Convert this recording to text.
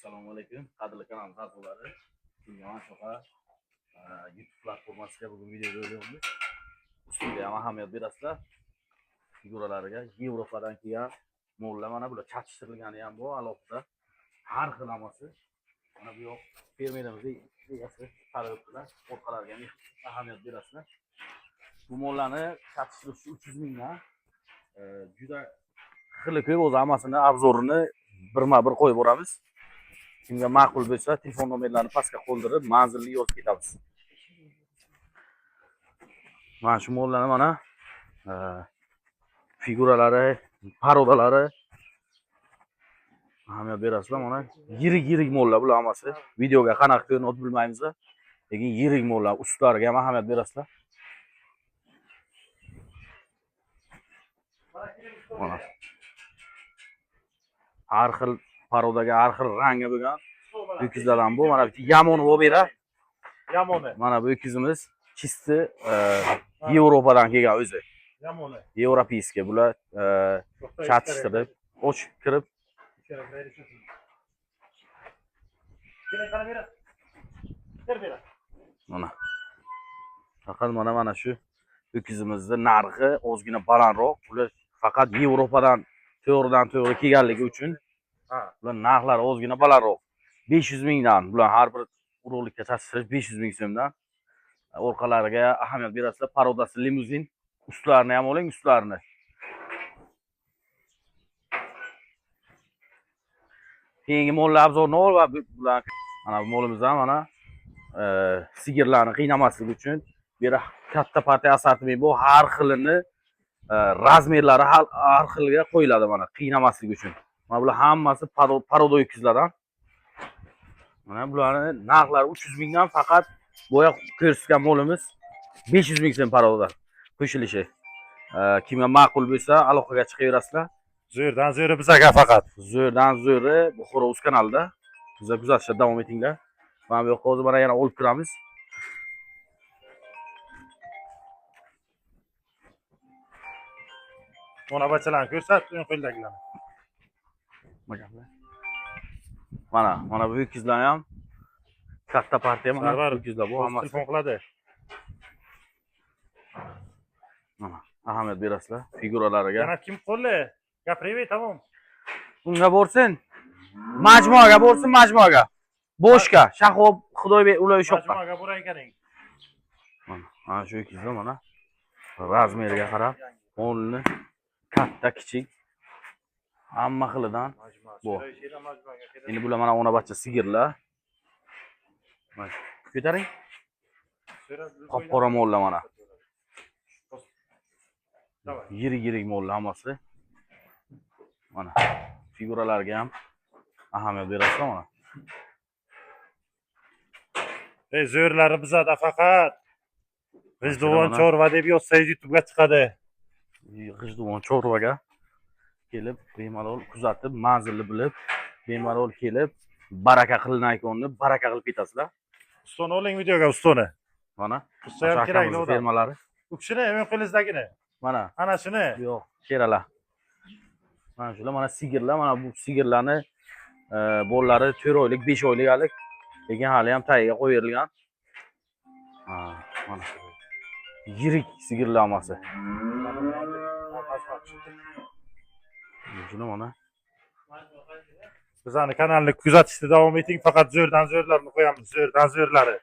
Assalomu alaykum, qadrli kanal a'zolari. Mana shunaqa YouTube platformasiga bugun video jo'layapmiz. Ustiga ham ahamiyat berasizlar. Figuralariga Yevropadan kelgan mollar mana bular chatishtirilgani ham bu alohida. Har xil amasi. Mana bu yoq fermerimiz egasi qarablar, orqalariga ham ahamiyat berasizlar. Bu mollarni chatishtirish 300 mingdan juda xili ko'p o'z amasini obzorini birma-bir qo'yib boramiz. Kimga ma'qul bo'lsa, telefon nomerlarini pastga qoldirib, manzilni yozib ketamiz. Mana shu mollarni mana figuralari, parodalari ahamiyat berasizlar. Mana yirik mollar bular hammasi. Videoga qanaqa ko'rinadi bilmaymiz, lekin yirik mollar, ustlariga ham ahamiyat berasizlar. Mana har xil parodaga, har xil rangga bo'lgan öküzlar ham bu. Mana bu yamoni bo'lib beradi. Yamoni. Mana bu öküzimiz chisti Yevropadan kelgan o'zi. Yamoni. Yevropeyskiy bular chatishtirib, ochib kirib. Mana. Faqat mana shu öküzimizning narxi ozgina balandroq. Bular faqat Yevropadan to'g'ridan-to'g'ri kelganligi uchun bular narxlari ozgina balandroq. 500 mingdan bular har bir urug'likka chatishtirish 500 ming so'mdan. Orqalariga ahamiyat berasizlar. Parodasi limuzin. Ustlarini ham oling, ustlarini. Keyingi mollar obzorini ol va bular mana bu molimizdan mana sigirlarni qiynamaslik uchun bu yerda katta partiya assortiment bu har xilini razmerlari har xilga qo'yiladi mana qiynamaslik uchun. Mana bular hammasi paroda öküzlardan. Mana bularning narxlari 300 mingdan faqat boya ko'rsatgan molimiz 500 ming so'm paroda qo'shilishi. Kimga ma'qul bo'lsa aloqaga chiqaverasizlar. Zo'rdan zo'ri bizaga faqat. Zo'rdan zo'ri Buxoro Uz kanalida. Bizlar kuzatishda davom etinglar. Mana bu yoqqa hozir mana yana olib kiramiz. Mana bachalarni ko'rsat, o'ng qo'ldagilarni. Mana bu öküzlar ham katta partiya mana öküzlar bu hammasi. Telefon qiladi. Mana ahamiyat berasizlar figuralariga. Yana kim qo'lli? Gapiraver, tamom. Bunga borsin. Majmuaga borsin, majmuaga. Boshqa, Shahob, Xudoybek ular o'sha yoqda. Majmuaga boray ekaning. Mana shu öküzlar mana razmeriga qarab, o'rni katta, kichik hamma xilidan bu. Endi bular mana ona bacha sigirlar. Mana ko'taring. Qop-qora mollar mana. Yirik mollar hammasi. Mana figuralarga ham ahamiyat berasizlar mana. Zo'rlari bizada faqat G'ijduvon chorva deb yozsangiz YouTube'ga chiqadi. G'ijduvon chorvaga kelib, bemalol kuzatib, manzilni bilib, bemalol kelib, baraka qilgan ekonni baraka qilib ketasizlar. Ustoni oling videoga ustoni. Mana. Usta ham kerakli odam. Fermalari. Bu kishini o'ng qo'lingizdagini. Mana. Ana shuni. Yo'q, keralar. Mana shular mana sigirlar, mana bu sigirlarni bollari 4 oylik, 5 oylik hali, lekin hali ham tagiga qo'yilgan. Mana. Yirik sigirlar hammasi. Shuni mana. Bizning kanalni kuzatishda davom eting, faqat zo'rdan zo'rlarni qo'yamiz, zo'rdan zo'rlari.